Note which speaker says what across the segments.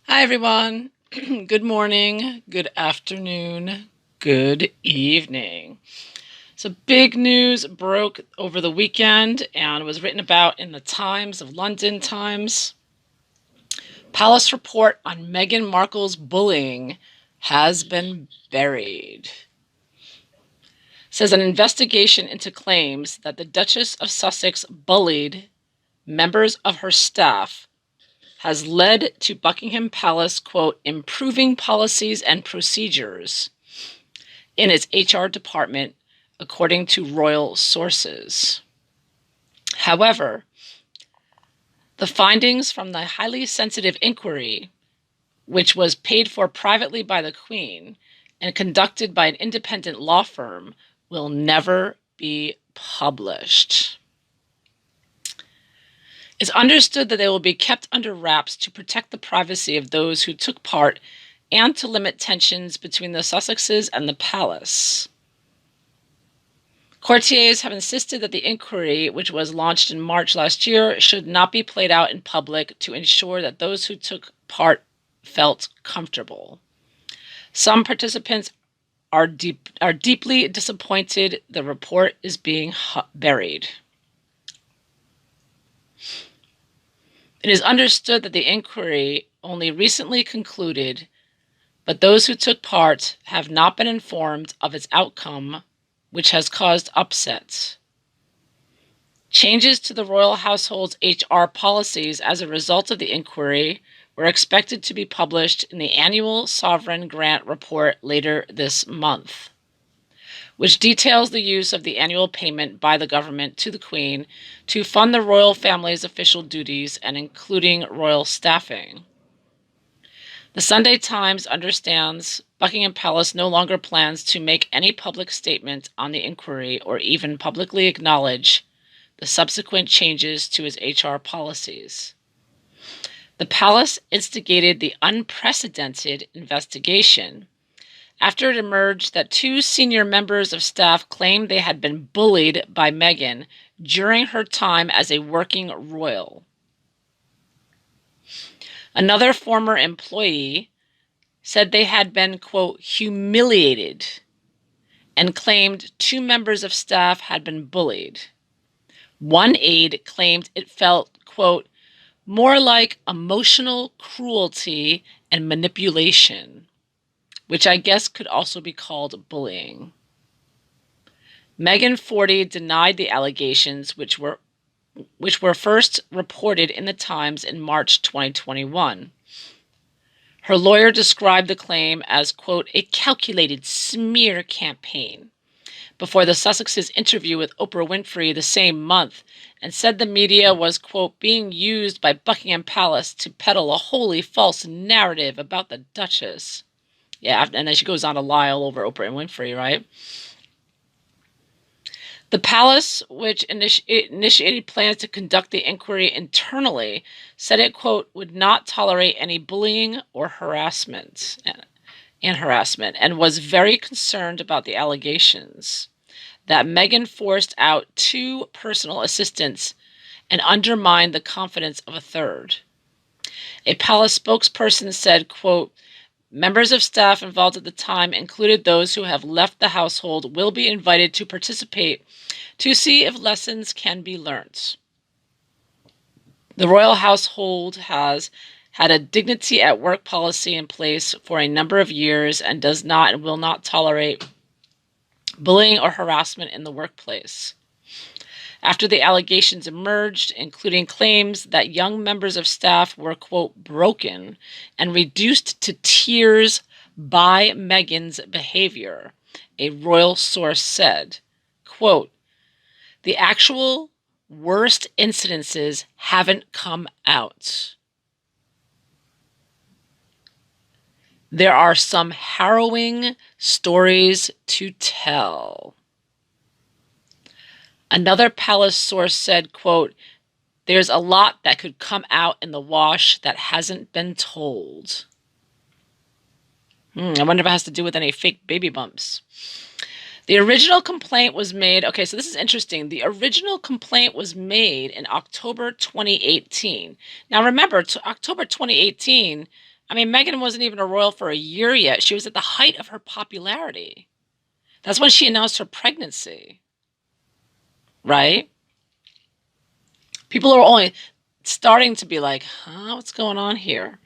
Speaker 1: Hi, everyone. Good morning, good afternoon, good evening. So, big news broke over the weekend and was written about in the Times of London Times. Palace report on Meghan Markle's bullying has been buried. Says an investigation into claims that the Duchess of Sussex bullied members of her staff has led to Buckingham Palace, quote, improving policies and procedures in its HR department, according to royal sources. However, the findings from the highly sensitive inquiry, which was paid for privately by the Queen and conducted by an independent law firm, will never be published. It's understood that they will be kept under wraps to protect the privacy of those who took part and to limit tensions between the Sussexes and the palace. Courtiers have insisted that the inquiry, which was launched in March last year, should not be played out in public to ensure that those who took part felt comfortable. Some participants are deeply disappointed the report is being buried. It is understood that the inquiry only recently concluded, but those who took part have not been informed of its outcome, which has caused upset. Changes to the royal household's HR policies as a result of the inquiry were expected to be published in the annual Sovereign Grant Report later this month, which details the use of the annual payment by the government to the Queen to fund the royal family's official duties and including royal staffing. The Sunday Times understands Buckingham Palace no longer plans to make any public statement on the inquiry or even publicly acknowledge the subsequent changes to its HR policies. The palace instigated the unprecedented investigation after it emerged that two senior members of staff claimed they had been bullied by Meghan during her time as a working royal. Another former employee said they had been, quote, humiliated, and claimed two members of staff had been bullied. One aide claimed it felt, quote, more like emotional cruelty and manipulation, which I guess could also be called bullying. Meghan 40 denied the allegations, which were first reported in the Times in March 2021. Her lawyer described the claim as, quote, a calculated smear campaign before the Sussexes' interview with Oprah Winfrey the same month, and said the media was, quote, being used by Buckingham Palace to peddle a wholly false narrative about the Duchess. Yeah, and then she goes on to lie all over Oprah and Winfrey, right? The palace, which initiated plans to conduct the inquiry internally, said it, quote, would not tolerate any bullying or harassment, and was very concerned about the allegations that Meghan forced out two personal assistants and undermined the confidence of a third. A palace spokesperson said, quote, members of staff involved at the time included those who have left the household will be invited to participate to see if lessons can be learnt. The royal household has had a dignity at work policy in place for a number of years and does not and will not tolerate bullying or harassment in the workplace. After the allegations emerged, including claims that young members of staff were, quote, broken and reduced to tears by Meghan's behavior, a royal source said, quote, the actual worst incidences haven't come out. There are some harrowing stories to tell. Another palace source said, quote, there's a lot that could come out in the wash that hasn't been told. I wonder if it has to do with any fake baby bumps. The original complaint was made, okay, so this is interesting. The original complaint was made in October 2018. Now remember, October 2018, I mean, Meghan wasn't even a royal for a year yet. She was at the height of her popularity. That's when she announced her pregnancy, right? People are only starting to be like, huh, what's going on here?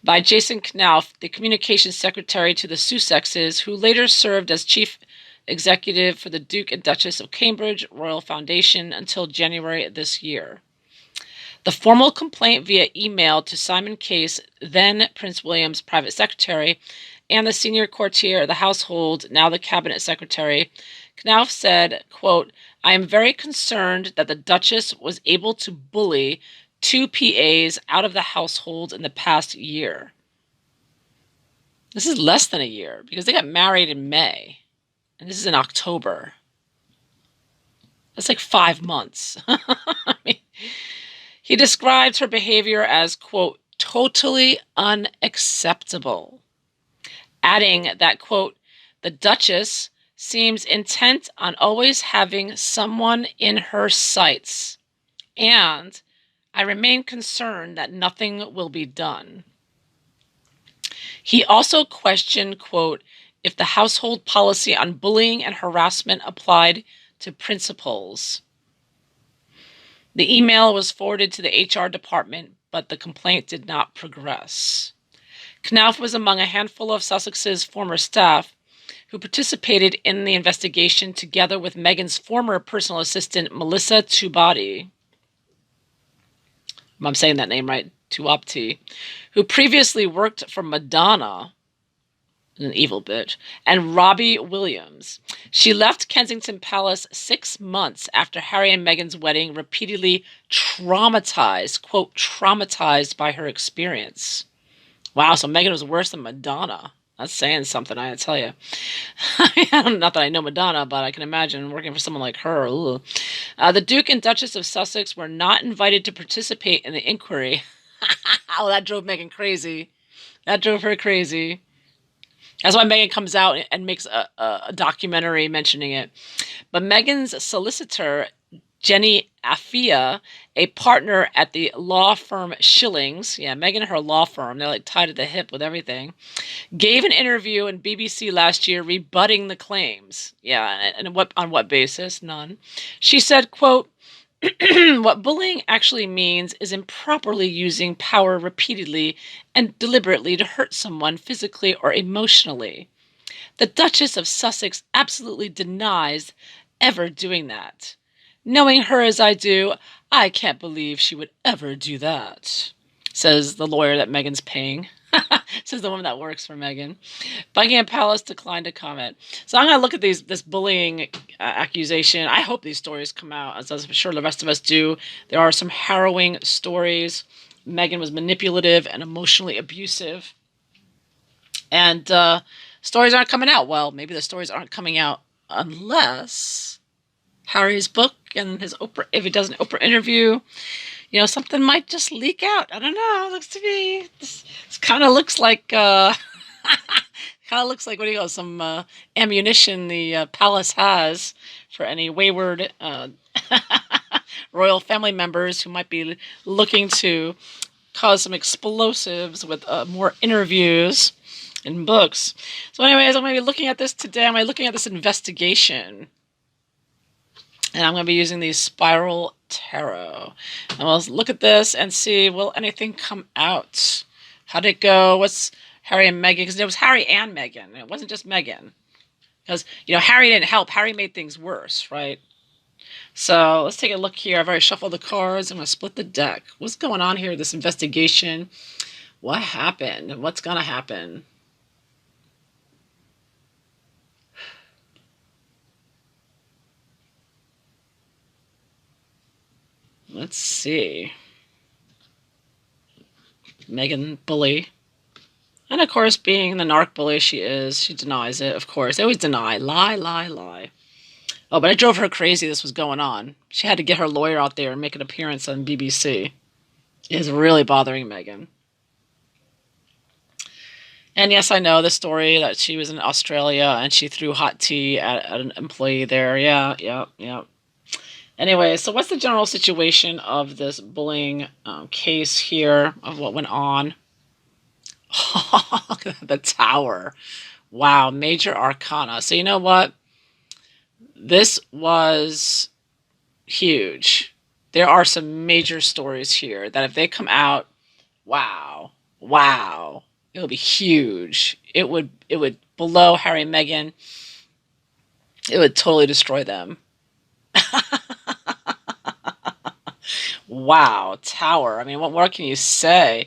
Speaker 1: By Jason Knauf, the communications secretary to the Sussexes, who later served as chief executive for the Duke and Duchess of Cambridge Royal Foundation until January of this year. The formal complaint via email to Simon Case, then Prince William's private secretary, and the senior courtier of the household, now the cabinet secretary, Knauf said, quote, I am very concerned that the Duchess was able to bully 2 PAs out of the household in the past year. This is less than a year because they got married in May, and this is in October. That's like 5 months. I mean, he described her behavior as, quote, totally unacceptable, adding that, quote, the Duchess seems intent on always having someone in her sights, and I remain concerned that nothing will be done. He also questioned, quote, if the household policy on bullying and harassment applied to principals. The email was forwarded to the HR department, but the complaint did not progress. Knauf was among a handful of Sussex's former staff who participated in the investigation together with Meghan's former personal assistant, Melissa Tubati. I'm saying that name right, Tuapti, who previously worked for Madonna, an evil bitch, and Robbie Williams. She left Kensington Palace 6 months after Harry and Meghan's wedding, repeatedly traumatized, quote, traumatized by her experience. Wow, so Meghan was worse than Madonna. That's saying something, I tell you. Not that I know Madonna, but I can imagine working for someone like her. The Duke and Duchess of Sussex were not invited to participate in the inquiry. Oh, that drove Meghan crazy. That drove her crazy. That's why Meghan comes out and makes a documentary mentioning it. But Meghan's solicitor, Jenny Afia, a partner at the law firm Schillings, yeah, Meghan and her law firm, they're like tied at the hip with everything, gave an interview in BBC last year rebutting the claims. Yeah, and on what basis? None. She said, quote, what bullying actually means is improperly using power repeatedly and deliberately to hurt someone physically or emotionally. The Duchess of Sussex absolutely denies ever doing that. Knowing her as I do, I can't believe she would ever do that, says the lawyer that Meghan's paying. Says the woman that works for Meghan. Buckingham Palace declined to comment. So I'm going to look at this bullying accusation. I hope these stories come out, as I'm sure the rest of us do. There are some harrowing stories. Meghan was manipulative and emotionally abusive. And stories aren't coming out. Well, maybe the stories aren't coming out unless Harry's book and his Oprah, if he does an Oprah interview, you know, something might just leak out. I don't know. It looks to me, this kind of looks like, kind of looks like, what do you call, some ammunition the palace has for any wayward royal family members who might be looking to cause some explosives with more interviews and books. So anyways, I'm going to be looking at this today. I'm going to be looking at this investigation. And I'm going to be using the Spiral Tarot. And we'll look at this and see, will anything come out? How'd it go? What's Harry and Meghan? Because it was Harry and Meghan. It wasn't just Meghan. Because, you know, Harry didn't help. Harry made things worse, right? So let's take a look here. I've already shuffled the cards. I'm going to split the deck. What's going on here? This investigation. What happened? What's going to happen? Let's see. Meghan bully. And of course, being the narc bully she is, she denies it, of course. They always deny. Lie, lie, lie. Oh, but it drove her crazy this was going on. She had to get her lawyer out there and make an appearance on BBC. It is really bothering Meghan. And yes, I know the story that she was in Australia and she threw hot tea at an employee there. Yeah. Anyway, so what's the general situation of this bullying case here, of what went on? The Tower. Wow, major arcana. So you know what? This was huge. There are some major stories here that if they come out, wow, wow, it would be huge. It would below Harry and Meghan. It would totally destroy them. Wow, Tower. I mean, what more can you say?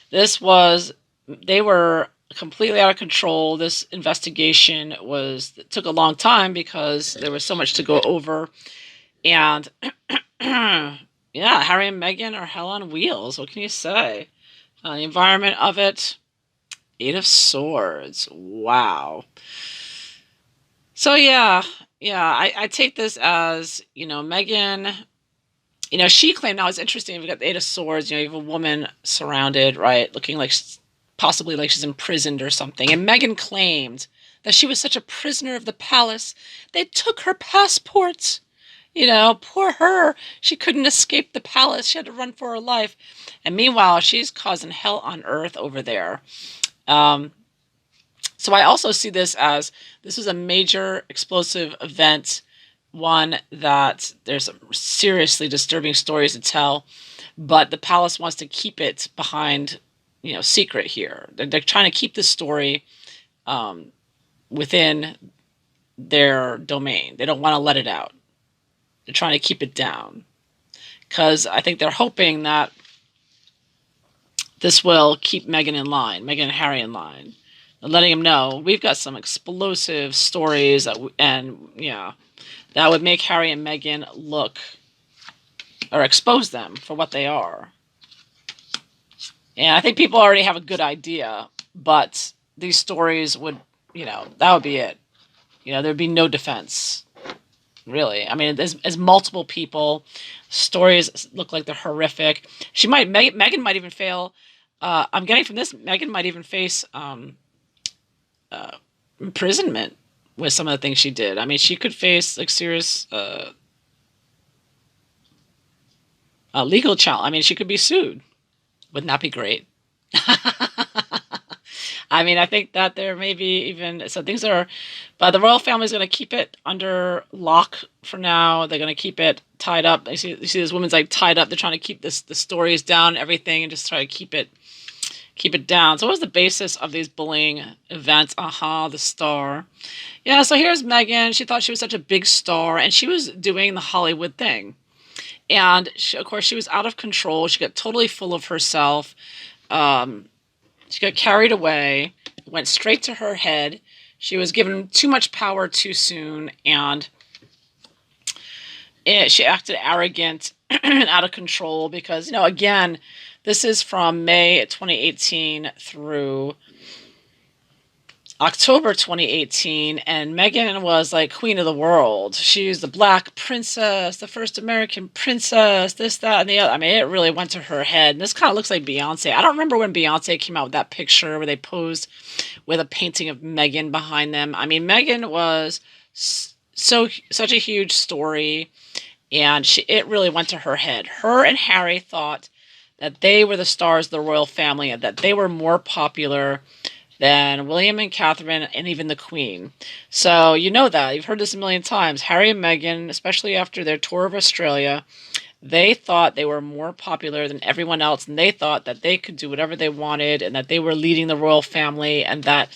Speaker 1: This was, they were completely out of control. This investigation took a long time because there was so much to go over. And yeah, Harry and Meghan are hell on wheels. What can you say? The environment of it, Eight of Swords. Wow. So yeah, I take this as, Meghan, she claimed, now it's interesting, we've got the Eight of Swords, you have a woman surrounded, right, looking like possibly like she's imprisoned or something. And Meghan claimed that she was such a prisoner of the palace, they took her passports. Poor her. She couldn't escape the palace. She had to run for her life. And meanwhile, she's causing hell on earth over there. Um, so I also see this is a major explosive event, one that there's some seriously disturbing stories to tell, but the palace wants to keep it behind, secret here. They're trying to keep the story within their domain. They don't want to let it out. They're trying to keep it down because I think they're hoping that this will keep Meghan in line, Meghan and Harry in line, and letting them know we've got some explosive stories and yeah, that would make Harry and Meghan look or expose them for what they are. And I think people already have a good idea, but these stories would, that would be it. There'd be no defense. Really, I mean, as multiple people, stories look like they're horrific. Meghan might even fail. I'm getting from this, Meghan might even face imprisonment with some of the things she did. I mean, she could face like serious legal challenge. I mean, she could be sued. Wouldn't that be great? I mean, I think that there may be even so things are, but the royal family is going to keep it under lock for now. They're going to keep it tied up. You see this woman's like tied up. They're trying to keep the stories down, everything, and just try to keep it down. So, what was the basis of these bullying events? The star. Yeah. So here's Meghan. She thought she was such a big star, and she was doing the Hollywood thing, and of course she was out of control. She got totally full of herself. She got carried away, went straight to her head. She was given too much power too soon, and she acted arrogant and out of control because, again, this is from May 2018 through October 2018, and Meghan was like queen of the world. She's the black princess, the first American princess, this, that, and the other. I mean, it really went to her head. And this kind of looks like Beyonce. I don't remember when Beyonce came out with that picture where they posed with a painting of Meghan behind them. I mean, Meghan was such a huge story, and it really went to her head. Her and Harry thought that they were the stars of the royal family and that they were more popular than William and Catherine and even the Queen. So you know that. You've heard this a million times. Harry and Meghan, especially after their tour of Australia, they thought they were more popular than everyone else, and they thought that they could do whatever they wanted and that they were leading the royal family and that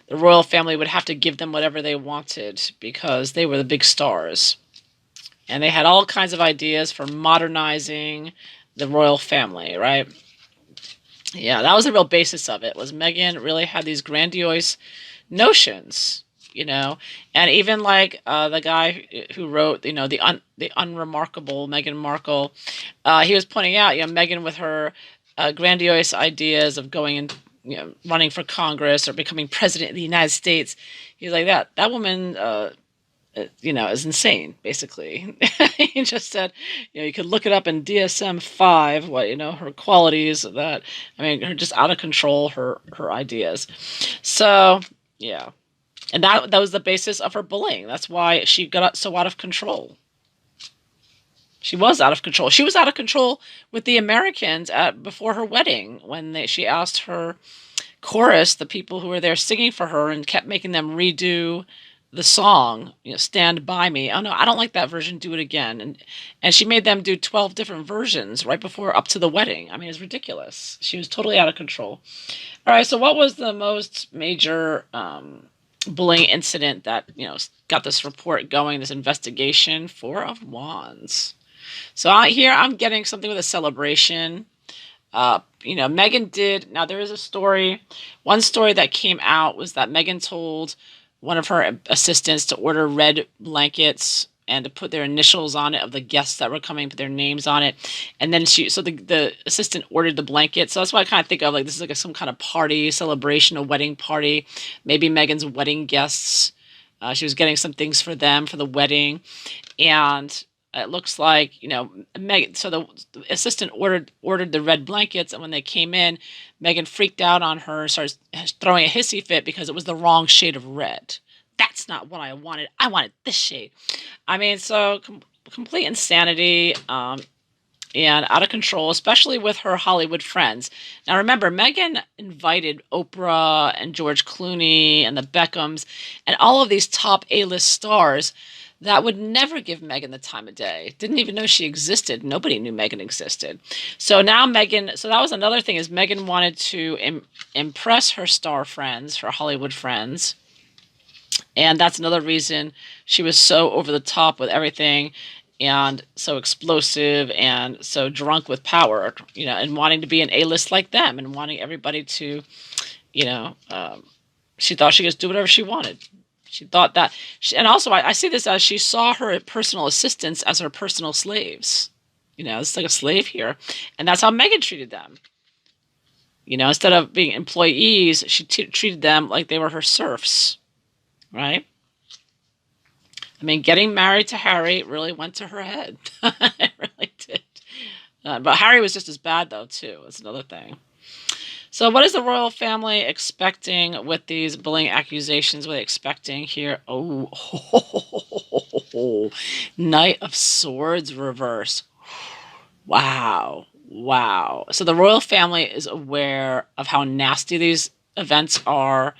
Speaker 1: the royal family would have to give them whatever they wanted because they were the big stars. And they had all kinds of ideas for modernizing the royal family, right? Yeah, that was the real basis of it, was Meghan really had these grandiose notions, and even like the guy who wrote, the unremarkable Meghan Markle, he was pointing out, Meghan with her grandiose ideas of going and, running for Congress or becoming president of the United States. He's like that woman, is insane, basically. He just said, you could look it up in DSM-5, her qualities, that, I mean, her just out of control, her ideas. So, yeah. And that was the basis of her bullying. That's why she got so out of control. She was out of control. She was out of control with the Americans before her wedding when she asked her chorus, the people who were there singing for her, and kept making them redo the song, Stand By Me. Oh no, I don't like that version, do it again. And she made them do 12 different versions right before up to the wedding. I mean, it's ridiculous. She was totally out of control. All right, so what was the most major bullying incident that, got this report going, this investigation? Four of Wands. So here I'm getting something with a celebration. Meghan did. Now, there is a story. One story that came out was that Meghan told one of her assistants to order red blankets and to put their initials on it of the guests that were coming, put their names on it. And then the assistant ordered the blanket. So that's what I kind of think of, like, this is like some kind of party, celebration, a wedding party. Maybe Meghan's wedding guests. She was getting some things for them for the wedding. And it looks like, Meghan, so the assistant ordered the red blankets, and when they came in, Meghan freaked out on her and started throwing a hissy fit because it was the wrong shade of red. That's not what I wanted. I wanted this shade. I mean, so complete insanity, and out of control, especially with her Hollywood friends. Now, remember, Meghan invited Oprah and George Clooney and the Beckhams and all of these top A-list stars that would never give Meghan the time of day. Didn't even know she existed. Nobody knew Meghan existed. So now Meghan, so that was another thing, is Meghan wanted to impress her star friends, her Hollywood friends. And that's another reason she was so over the top with everything and so explosive and so drunk with power, and wanting to be an A-list like them and wanting everybody to, she thought she could do whatever she wanted. She thought that, and also I see this as she saw her personal assistants as her personal slaves. It's like a slave here. And that's how Meghan treated them. Instead of being employees, she treated them like they were her serfs. Right? I mean, getting married to Harry really went to her head. It really did. But Harry was just as bad, though, too. That's another thing. So what is the royal family expecting with these bullying accusations? What are they expecting here? Oh, Knight of Swords reverse. Wow. Wow. So the royal family is aware of how nasty these events are,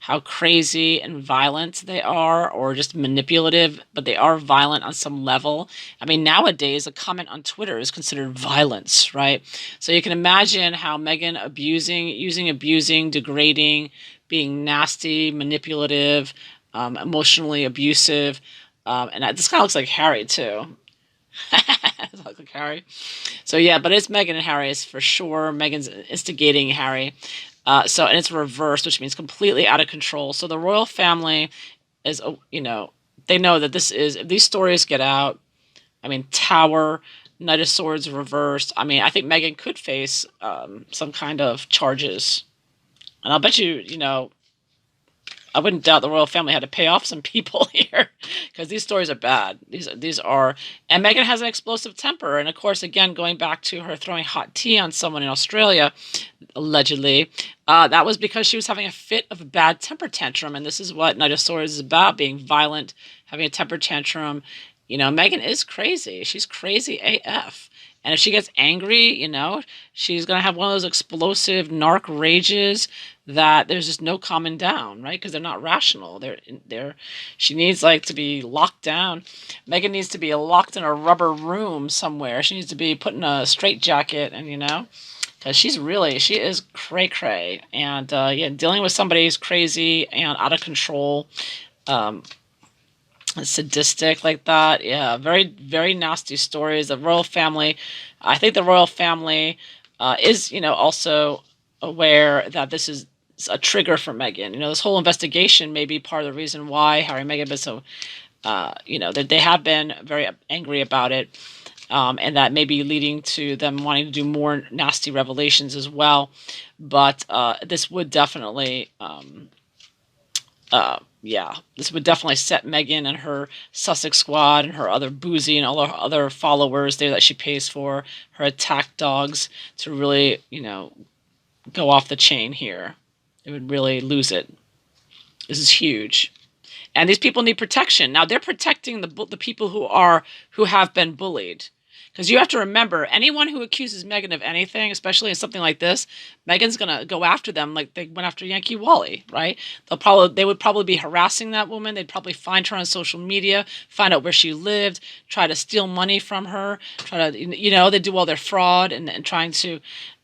Speaker 1: how crazy and violent they are, or just manipulative, but they are violent on some level. I mean, nowadays, a comment on Twitter is considered violence, right? So you can imagine how Meghan abusing, degrading, being nasty, manipulative, emotionally abusive. And this kind of looks like Harry, too. It looks like Harry. So yeah, but it's Meghan and Harry, is for sure. Meghan's instigating Harry. And it's reversed, which means completely out of control. So the royal family is, they know that if these stories get out, I mean, Tower, Knight of Swords reversed. I mean, I think Meghan could face some kind of charges. And I'll bet you, I wouldn't doubt the royal family had to pay off some people here, because these stories are bad. These are, and Meghan has an explosive temper. And of course, again, going back to her throwing hot tea on someone in Australia, allegedly, that was because she was having a fit of a bad temper tantrum. And this is what Knight of Swords is about: being violent, having a temper tantrum. Meghan is crazy. She's crazy AF. And if she gets angry, she's going to have one of those explosive narc rages that there's just no calming down, right? Because they're not rational. She needs to be locked down. Meghan needs to be locked in a rubber room somewhere. She needs to be put in a straitjacket, and because she is cray cray. And dealing with somebody who's crazy and out of control, sadistic like that. Yeah, very, very nasty stories. The royal family, I think the royal family is, also aware that this is a trigger for Meghan. This whole investigation may be part of the reason why Harry and Meghan have been so, they have been very angry about it. And that may be leading to them wanting to do more nasty revelations as well. But this would definitely... this would definitely set Meghan and her Sussex squad and her other boozy and all her other followers there that she pays for, her attack dogs, to really, go off the chain here. It would really lose it. This is huge. And these people need protection. Now they're protecting the people who have been bullied. Because you have to remember, anyone who accuses Meghan of anything, especially in something like this, Meghan's gonna go after them like they went after Yankee Wally, right? They would probably be harassing that woman. They'd probably find her on social media, find out where she lived, try to steal money from her, try to, they do all their fraud and trying to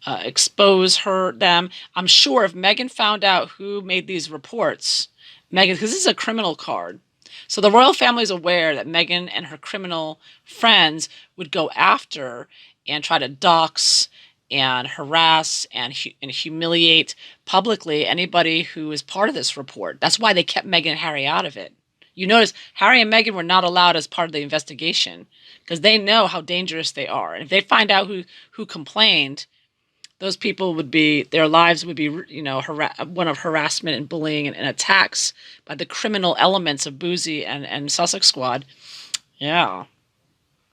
Speaker 1: expose them. I'm sure if Meghan found out who made these reports, Meghan, because this is a criminal card. So the royal family is aware that Meghan and her criminal friends would go after and try to dox and harass and humiliate publicly anybody who is part of this report. That's why they kept Meghan and Harry out of it. You notice Harry and Meghan were not allowed as part of the investigation because they know how dangerous they are. And if they find out who complained, those people would be, their lives would be, one of harassment and bullying and attacks by the criminal elements of Boozy and Sussex Squad. Yeah.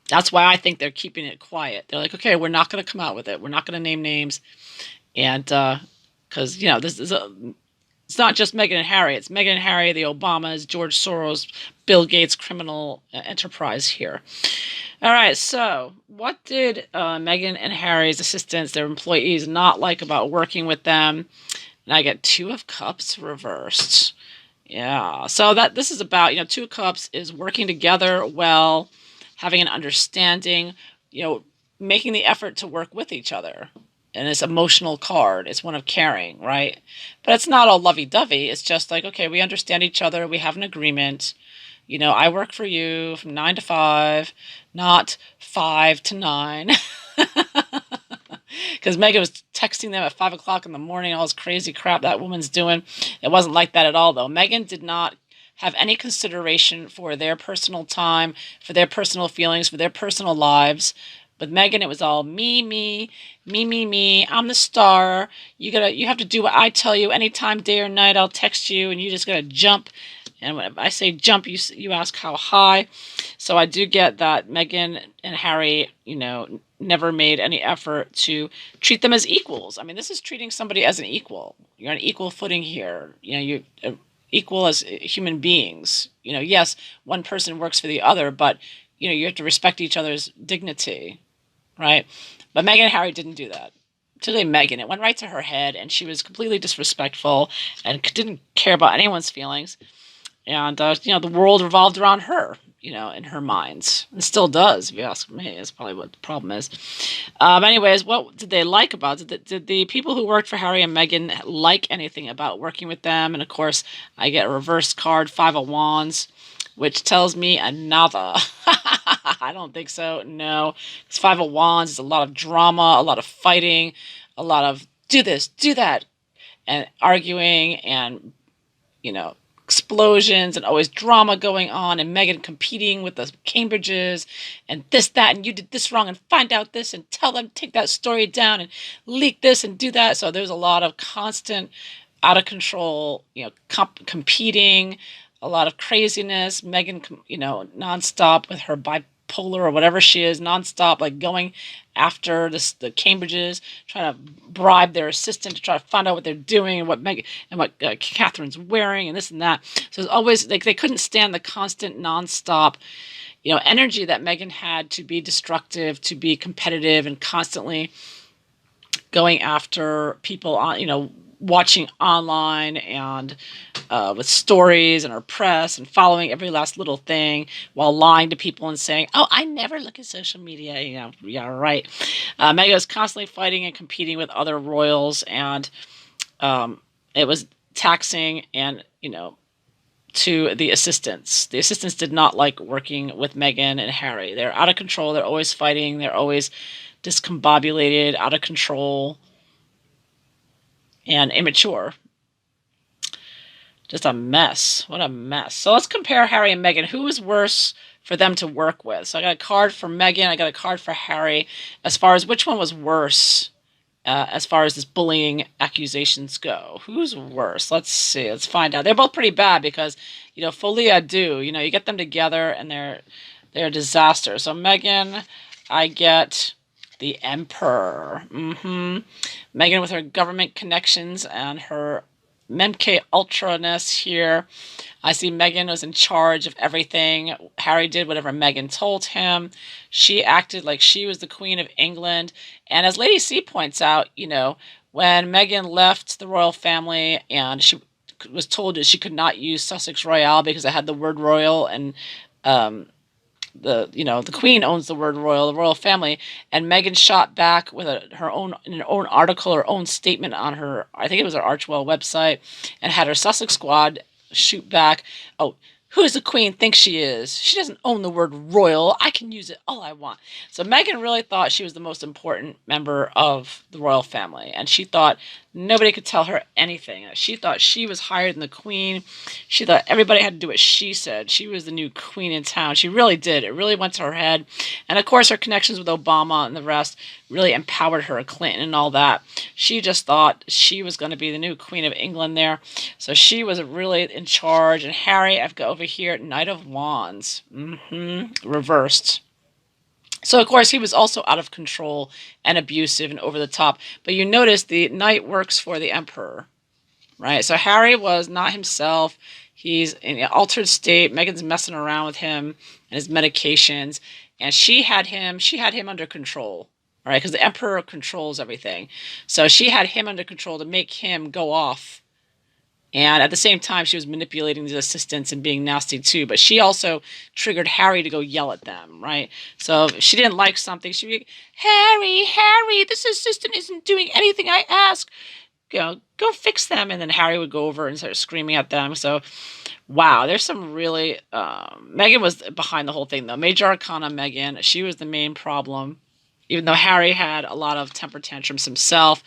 Speaker 1: That's why I think they're keeping it quiet. They're like, okay, we're not going to come out with it. We're not going to name names. And because, this is it's not just Meghan and Harry. It's Meghan and Harry, the Obamas, George Soros, Bill Gates criminal enterprise here. All right, so what did Meghan and Harry's assistants, their employees, not like about working with them? And I get 2 of Cups reversed. Yeah, so this is about, 2 of Cups is working together well, having an understanding, making the effort to work with each other. And it's emotional card. It's one of caring, right? But it's not all lovey-dovey. It's just like, okay, we understand each other. We have an agreement. I work for you from 9 to 5, not 5 to 9. Because Meghan was texting them at 5 o'clock in the morning, all this crazy crap that woman's doing. It wasn't like that at all, though. Meghan did not have any consideration for their personal time, for their personal feelings, for their personal lives. With Meghan, it was all me, me, me, me, me. I'm the star. You have to do what I tell you anytime, day or night. I'll text you, and you just gotta jump. And when I say jump, you ask how high. So I do get that Meghan and Harry, never made any effort to treat them as equals. I mean, this is treating somebody as an equal. You're on equal footing here. You're equal as human beings. Yes, one person works for the other, but you have to respect each other's dignity. Right? But Meghan and Harry didn't do that. Particularly Meghan. It went right to her head, and she was completely disrespectful and didn't care about anyone's feelings. And, the world revolved around her, in her minds. And still does, if you ask me. That's probably what the problem is. Anyways, what did they like about it? Did the people who worked for Harry and Meghan like anything about working with them? And, of course, I get a reverse card, 5 of Wands, which tells me another. I don't think so. No. It's 5 of Wands. It's a lot of drama, a lot of fighting, a lot of do this, do that, and arguing and, explosions and always drama going on, and Meghan competing with the Cambridges and this, that, and you did this wrong and find out this and tell them, take that story down and leak this and do that. So there's a lot of constant out of control, competing, a lot of craziness. Meghan, nonstop with her bipolar or whatever she is, nonstop, like going after the Cambridges, trying to bribe their assistant to try to find out what they're doing and what Catherine's wearing and this and that. So it's always like they couldn't stand the constant, nonstop, energy that Meghan had to be destructive, to be competitive, and constantly going after people on, watching online and with stories and her press and following every last little thing while lying to people and saying, oh, I never look at social media. Yeah, right. Meghan was constantly fighting and competing with other royals, and it was taxing and, to the assistants. The assistants did not like working with Meghan and Harry. They're out of control. They're always fighting. They're always discombobulated, out of control, and immature. Just a mess. What a mess. So let's compare Harry and Meghan. Who was worse for them to work with? So I got a card for Meghan. I got a card for Harry. As far as which one was worse, as far as this bullying accusations go. Who's worse? Let's see. Let's find out. They're both pretty bad because, folie à deux. You get them together and they're a disaster. So Meghan, I get the Emperor. Meghan with her government connections and her MK Ultra-ness here. I see Meghan was in charge of everything. Harry did whatever Meghan told him. She acted like she was the Queen of England. And as Lady C points out, when Meghan left the royal family and she was told that she could not use Sussex Royale because it had the word royal, and um, the Queen owns the word royal, the royal family, and Meghan shot back with her own article, her own statement on her, I think it was her Archwell website, and had her Sussex squad shoot back. Oh, who does the Queen think she is? She doesn't own the word royal. I can use it all I want. So Meghan really thought she was the most important member of the royal family, and she thought nobody could tell her anything. She thought she was higher than the Queen. She thought everybody had to do what she said. She was the new queen in town. She really did. It really went to her head. And of course, her connections with Obama and the rest really empowered her, Clinton and all that. She just thought she was going to be the new Queen of England there. So she was really in charge. And Harry, I've got over here, Knight of Wands. Reversed. So, of course, he was also out of control and abusive and over the top. But you notice the knight works for the emperor, right? So Harry was not himself. He's in an altered state. Meghan's messing around with him and his medications. And she had him under control, right? Because the emperor controls everything. So she had him under control to make him go off. And at the same time, she was manipulating the assistants and being nasty too. But she also triggered Harry to go yell at them, right? So if she didn't like something, she'd be, Harry, this assistant isn't doing anything I ask. Go fix them. And then Harry would go over and start screaming at them. So, wow, there's some really... Meghan was behind the whole thing, though. Major Arcana Meghan, she was the main problem. Even though Harry had a lot of temper tantrums himself,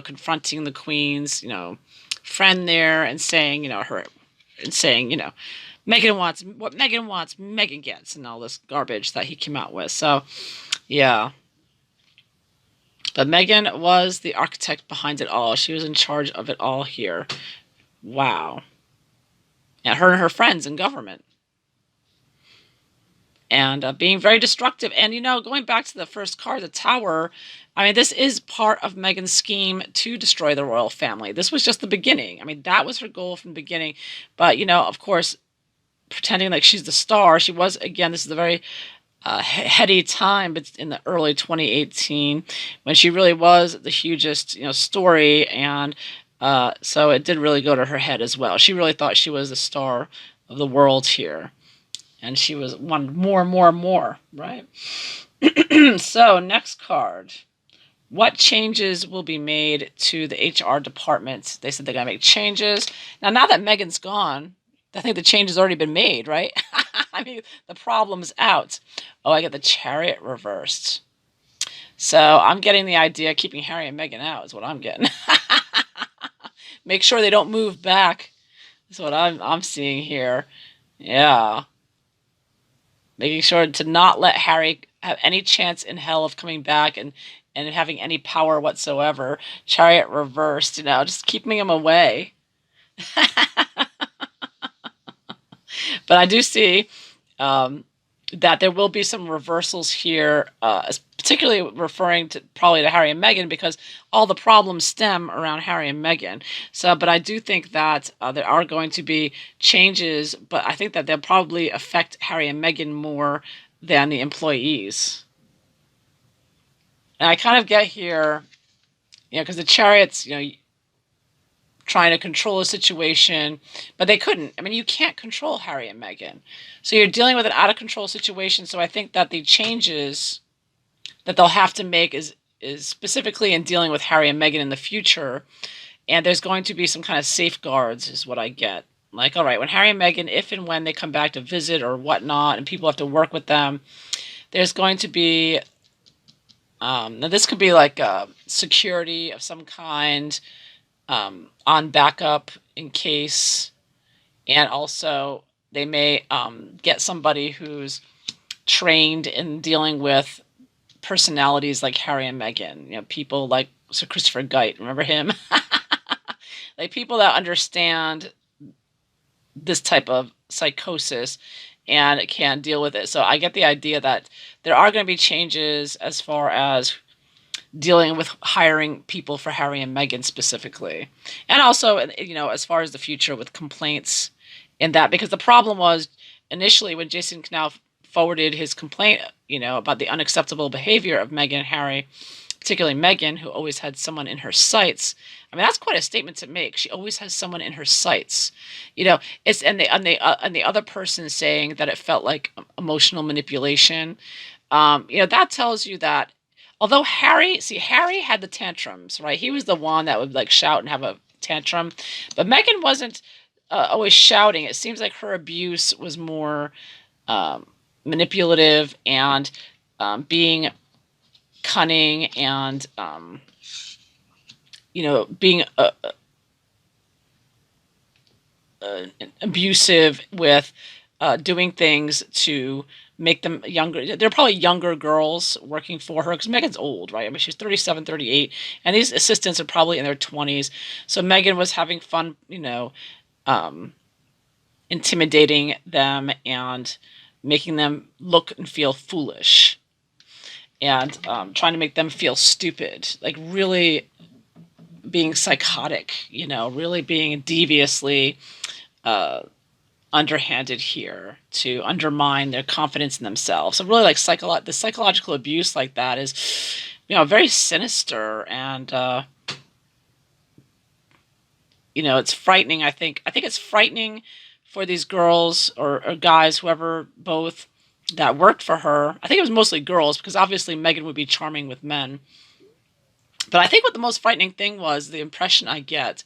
Speaker 1: confronting the Queen's, friend there and saying, Meghan wants what Meghan wants, Meghan gets, and all this garbage that he came out with. So, yeah. But Meghan was the architect behind it all. She was in charge of it all here. Wow. And her friends in government. And being very destructive. And, going back to the first card, the Tower, I mean, this is part of Meghan's scheme to destroy the royal family. This was just the beginning. I mean, that was her goal from the beginning. But, of course, pretending like she's the star, she was, again, this is a very heady time, but in the early 2018, when she really was the hugest, story. And so it did really go to her head as well. She really thought she was the star of the world here. And she wanted more, right? So, next card. What changes will be made to the HR department? They said they're going to make changes. Now that Meghan's gone, I think the change has already been made, right? I mean, the problem's out. Oh, I get the Chariot reversed. So, I'm getting the idea keeping Harry and Meghan out is what I'm getting. Make sure they don't move back. That's what I'm seeing here. Yeah. Making sure to not let Harry have any chance in hell of coming back and having any power whatsoever. Chariot reversed, just keeping him away. But I do see that there will be some reversals here, particularly referring to probably to Harry and Meghan, because all the problems stem around Harry and Meghan. So, but I do think that there are going to be changes, but I think that they'll probably affect Harry and Meghan more than the employees. And I kind of get here, because the Chariots, trying to control a situation, but they couldn't. I mean, you can't control Harry and Meghan. So you're dealing with an out-of-control situation. So I think that the changes that they'll have to make is specifically in dealing with Harry and Meghan in the future. And there's going to be some kind of safeguards is what I get. Like, all right, when Harry and Meghan, if and when they come back to visit or whatnot, and people have to work with them, there's going to be, now this could be like security of some kind, on backup in case, and also they may get somebody who's trained in dealing with personalities like Harry and Meghan, people like Sir Christopher Geit, remember him? Like people that understand this type of psychosis and can deal with it. So I get the idea that there are going to be changes as far as dealing with hiring people for Harry and Meghan specifically. And also, as far as the future with complaints in that, because the problem was initially when Jason Knauff forwarded his complaint, about the unacceptable behavior of Meghan and Harry, particularly Meghan, who always had someone in her sights. I mean, that's quite a statement to make. She always has someone in her sights. It's and the other person saying that it felt like emotional manipulation. That tells you that although Harry had the tantrums, right? He was the one that would like shout and have a tantrum, but Meghan wasn't always shouting. It seems like her abuse was more manipulative and being cunning and being abusive with doing things to make them younger. They're probably younger girls working for her because Meghan's old, right? I mean, she's 37, 38, and these assistants are probably in their 20s. So Meghan was having fun, um, intimidating them and making them look and feel foolish and trying to make them feel stupid, like really being psychotic, really being deviously underhanded here to undermine their confidence in themselves. So really like the psychological abuse like that is, very sinister and, it's frightening. I think it's frightening for these girls or guys, whoever, both that worked for her. I think it was mostly girls because obviously Meghan would be charming with men. But I think what the most frightening thing was, the impression I get,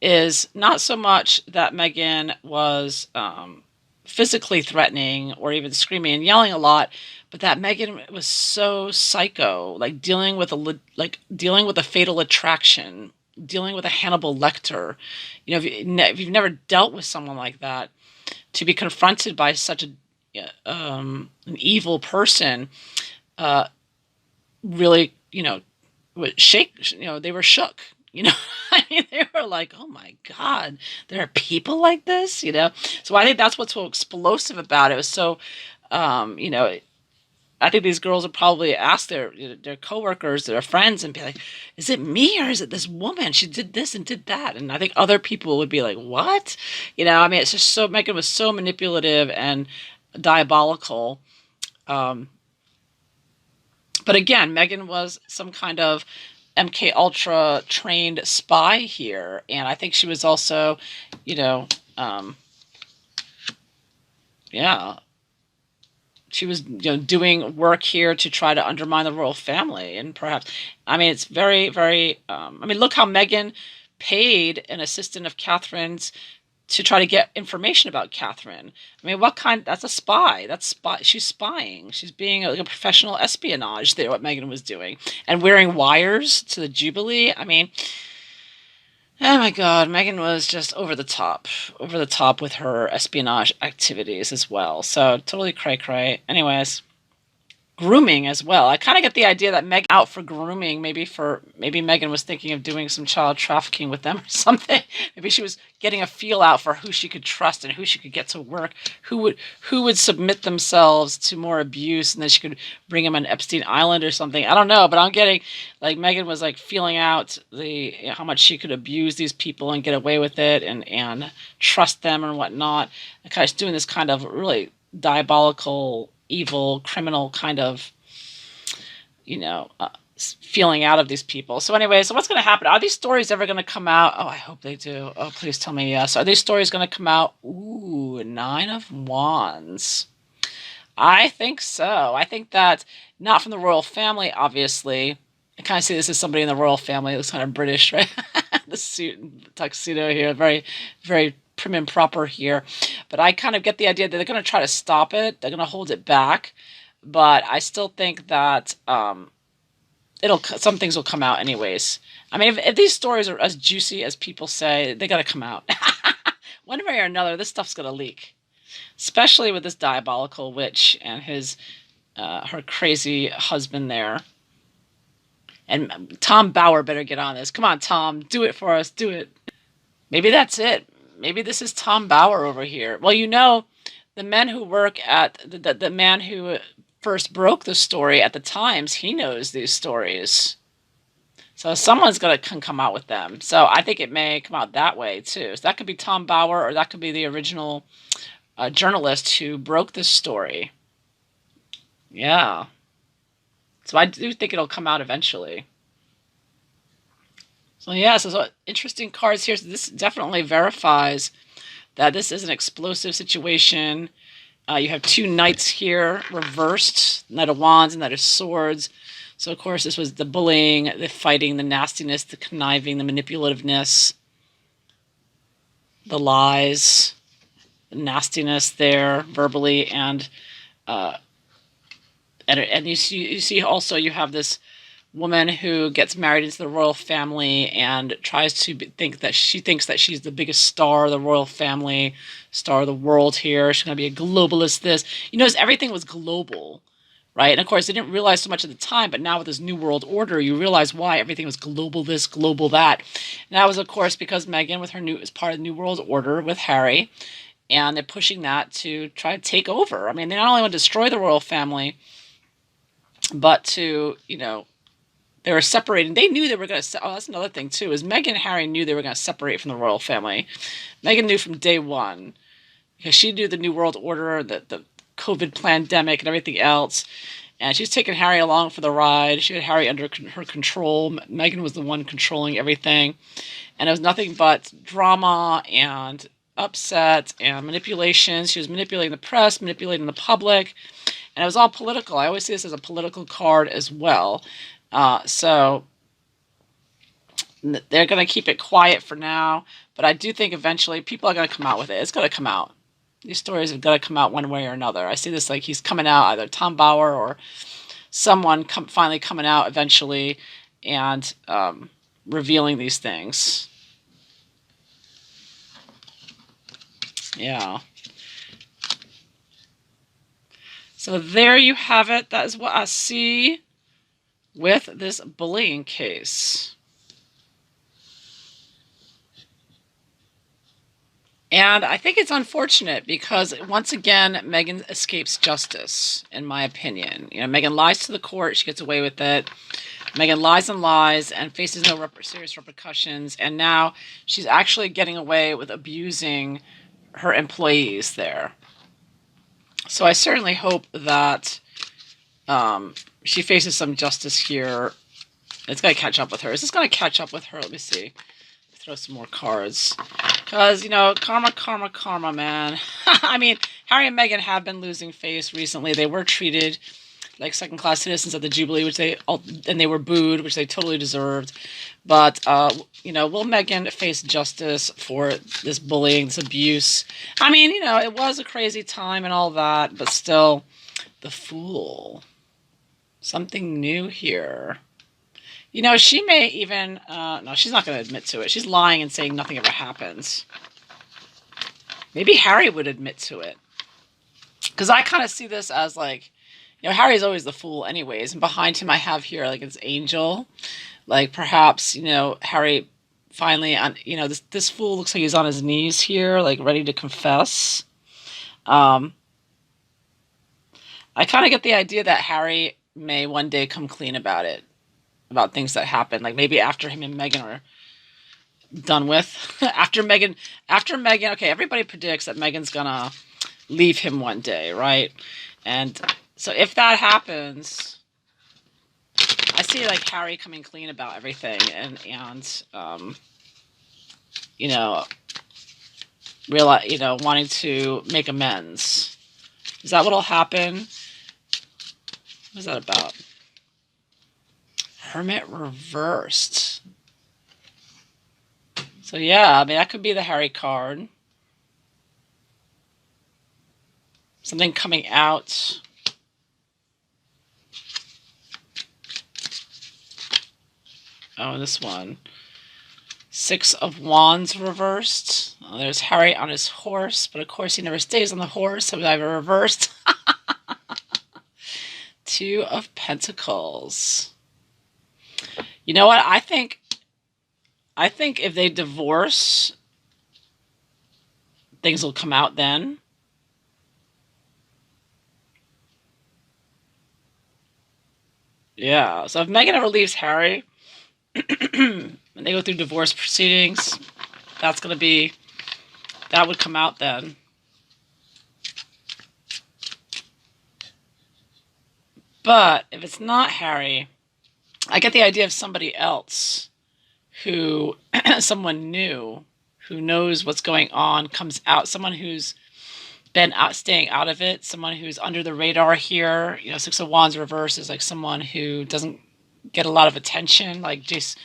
Speaker 1: is not so much that Meghan was physically threatening or even screaming and yelling a lot, but that Meghan was so psycho, like dealing with a fatal attraction, dealing with a Hannibal Lecter. If you've never dealt with someone like that, to be confronted by such an evil person, really, would shake. They were shook. I mean, they were like, "Oh my God, there are people like this." So I think that's what's so explosive about it. It was so, I think these girls would probably ask their coworkers, their friends, and be like, "Is it me or is it this woman? She did this and did that." And I think other people would be like, "What?" I mean, it's just so Meghan was so manipulative and diabolical. Um, but again, Meghan was some kind of MK Ultra trained spy here, and I think she was also, you know, um, yeah, she was doing work here to try to undermine the royal family, and perhaps, I mean, it's very, very. I mean, look how Meghan paid an assistant of Catherine's to try to get information about Catherine. I mean, what kind? That's a spy. That's spy. She's spying. She's being like a professional espionage there. What Meghan was doing and wearing wires to the Jubilee. I mean, oh my God, Meghan was just over the top with her espionage activities as well. So totally cray cray. Anyways, grooming as well. I kind of get the idea that Meg out for grooming, maybe Meghan was thinking of doing some child trafficking with them or something. Maybe she was getting a feel out for who she could trust and who she could get to work, who would submit themselves to more abuse, and then she could bring them on Epstein Island or something. I don't know, but I'm getting like Meghan was like feeling out how much she could abuse these people and get away with it and trust them and whatnot. And kind of doing this kind of really diabolical, evil, criminal kind of, feeling out of these people. So anyway, so what's going to happen? Are these stories ever going to come out? Oh, I hope they do. Oh, please tell me yes. Are these stories going to come out? Ooh, Nine of Wands. I think so. I think that not from the royal family, obviously. I kind of see this as somebody in the royal family. It looks kind of British, right? The suit and tuxedo here, very, very prim and proper here. But I kind of get the idea that they're going to try to stop it. They're going to hold it back. But I still think that some things will come out anyways. I mean, if these stories are as juicy as people say, they got to come out. One way or another, this stuff's going to leak. Especially with this diabolical witch and her crazy husband there. And Tom Bauer better get on this. Come on, Tom, do it for us. Do it. Maybe that's it. Maybe this is Tom Bauer over here. Well, the men who work at the man who first broke the story at the Times, he knows these stories. So someone's going to come out with them. So I think it may come out that way too. So that could be Tom Bauer, or that could be the original journalist who broke this story. Yeah. So I do think it'll come out eventually. So yeah, so interesting cards here. So this definitely verifies that this is an explosive situation. You have two knights here, reversed, Knight of Wands and Knight of Swords. So, of course, this was the bullying, the fighting, the nastiness, the conniving, the manipulativeness, the lies, the nastiness there, verbally, and you see also you have this woman who gets married into the royal family and tries to think that she thinks that she's the biggest star of the royal family, star of the world here. She's going to be a globalist. This, everything was global, right? And of course, they didn't realize so much at the time, but now with this new world order, you realize why everything was global this, global that. And that was, of course, because Meghan, with her is part of the new world order with Harry, and they're pushing that to try to take over. I mean, they not only want to destroy the royal family, but to, they were separating. They knew they were going to. Oh, that's another thing too. Is Meghan and Harry knew they were going to separate from the royal family. Meghan knew from day one, because she knew the New World Order, the COVID pandemic, and everything else. And she's taking Harry along for the ride. She had Harry under her control. Meghan was the one controlling everything, and it was nothing but drama and upset and manipulation. She was manipulating the press, manipulating the public, and it was all political. I always see this as a political card as well. So they're going to keep it quiet for now, but I do think eventually people are going to come out with it. It's going to come out. These stories have got to come out one way or another. I see this like he's coming out, either Tom Bauer or someone finally coming out eventually and revealing these things. Yeah. So there you have it. That is what I see with this bullying case. And I think it's unfortunate because, once again, Meghan escapes justice, in my opinion. Meghan lies to the court. She gets away with it. Meghan lies and lies and faces no serious repercussions. And now she's actually getting away with abusing her employees there. So I certainly hope that she faces some justice here. It's going to catch up with her. Is this going to catch up with her? Let me see. Throw some more cards. Because, karma, man. I mean, Harry and Meghan have been losing face recently. They were treated like second-class citizens at the Jubilee, and they were booed, which they totally deserved. But, will Meghan face justice for this bullying, this abuse? I mean, it was a crazy time and all that, but still, the Fool. Something new here. She may even, no, she's not going to admit to it. She's lying and saying nothing ever happens. Maybe Harry would admit to it. Because I kind of see this as like, Harry's always the fool anyways. And behind him I have here like his angel. Like perhaps, Harry finally, this fool looks like he's on his knees here, like ready to confess. I kind of get the idea that Harry may one day come clean about it. About things that happen, like maybe after him and Meghan are done with. after Meghan, okay, everybody predicts that Meghan's gonna leave him one day, right? And so if that happens, I see like Harry coming clean about everything and wanting to make amends. Is that what'll happen? What is that about? Hermit reversed. So yeah, I mean, that could be the Harry card. Something coming out. Oh, this one. Six of Wands reversed. Oh, there's Harry on his horse, but of course he never stays on the horse, so I've reversed. Two of Pentacles. You know what? I think if they divorce, things will come out then. Yeah. So if Meghan ever leaves Harry and they go through divorce proceedings, that's going to be, that would come out then. But if it's not Harry, I get the idea of somebody else who, someone new, who knows what's going on, comes out, someone who's been out, staying out of it, someone who's under the radar here. You know, Six of Wands reverse is like someone who doesn't get a lot of attention. Like Jason,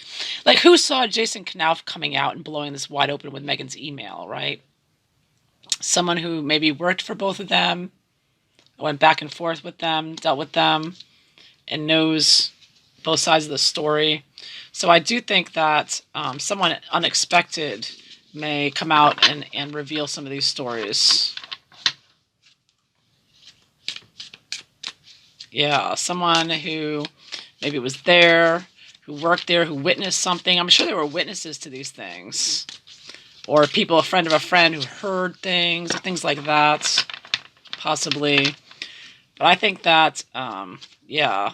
Speaker 1: like who saw Jason Knauf coming out and blowing this wide open with Meghan's email, right? Someone who maybe worked for both of them, went back and forth with them, dealt with them, and knows both sides of the story. So I do think that someone unexpected may come out and reveal some of these stories. Yeah, someone who maybe was there, who worked there, who witnessed something. I'm sure there were witnesses to these things. Or people, a friend of a friend who heard things, or things like that, possibly. But I think that, yeah.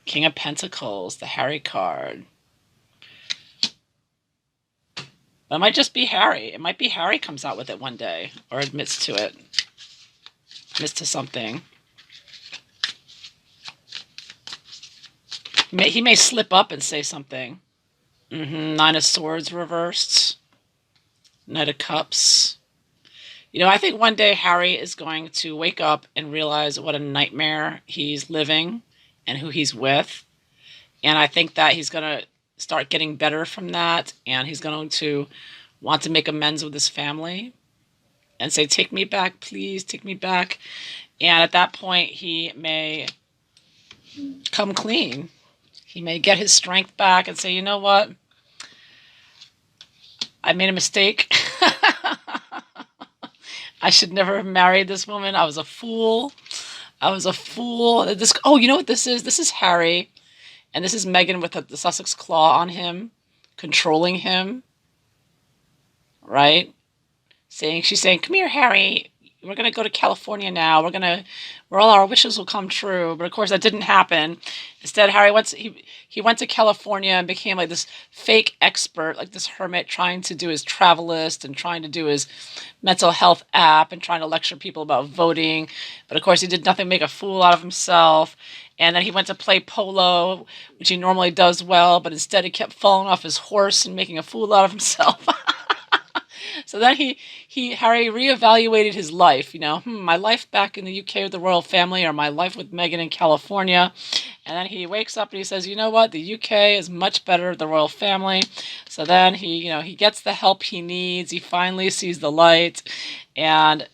Speaker 1: King of Pentacles, the Harry card. But it might just be Harry. It might be Harry comes out with it one day, or admits to it. Admits to something. He may slip up and say something. Nine of Swords reversed. Knight of Cups. You know, I think one day Harry is going to wake up and realize what a nightmare he's living and who he's with. And I think that he's going to start getting better from that. And he's going to want to make amends with his family and say, take me back, please, take me back. And at that point, he may come clean. He may get his strength back and say, you know what? I made a mistake. I should never have married this woman. I was a fool. I was a fool. Oh, you know what this is? This is Harry. And this is Meghan with the Sussex claw on him, controlling him. Right? She's saying, come here, Harry. We're going to go to California now. Where all our wishes will come true. But of course, that didn't happen. Instead, Harry he went to California and became like this fake expert, like this hermit, trying to do his Travelist and trying to do his mental health app and trying to lecture people about voting. But of course, he did nothing, make a fool out of himself. And then he went to play polo, which he normally does well, but instead he kept falling off his horse and making a fool out of himself. So then Harry reevaluated his life, you know, my life back in the UK with the royal family, or my life with Meghan in California. And then he wakes up and he says, you know what, the UK is much better with the royal family. So then he gets the help he needs. He finally sees the light and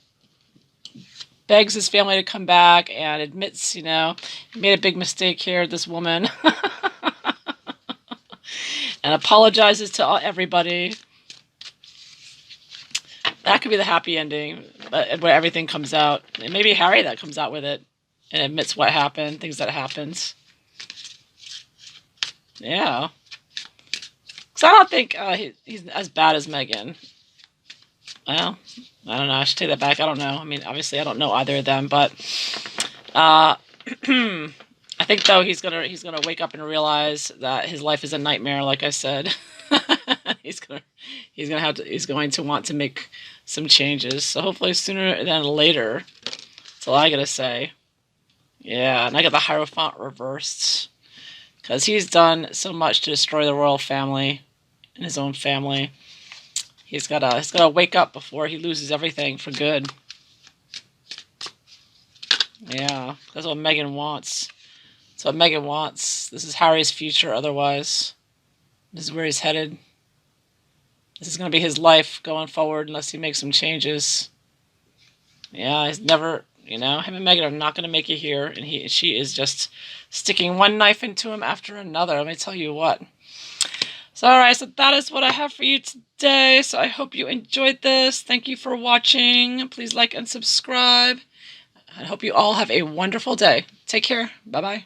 Speaker 1: begs his family to come back and admits, he made a big mistake here, this woman. And apologizes to everybody. That could be the happy ending, where everything comes out. It may be Harry that comes out with it and admits what happened, things that happened. Yeah. Because I don't think he's as bad as Meghan. Well, I don't know. I should take that back. I don't know. I mean, obviously, I don't know either of them, but I think though he's gonna wake up and realize that his life is a nightmare. Like I said, he's going to want to make some changes. So hopefully sooner than later. That's all I gotta say. Yeah, and I got the Hierophant reversed because he's done so much to destroy the royal family and his own family. He's gotta wake up before he loses everything for good. Yeah, that's what Meghan wants. That's what Meghan wants. This is Harry's future. Otherwise, this is where he's headed. This is going to be his life going forward unless he makes some changes. Yeah, he's never, him and Meghan are not going to make it here. And she is just sticking one knife into him after another. Let me tell you what. So, all right, so that is what I have for you today. So I hope you enjoyed this. Thank you for watching. Please like and subscribe. I hope you all have a wonderful day. Take care. Bye-bye.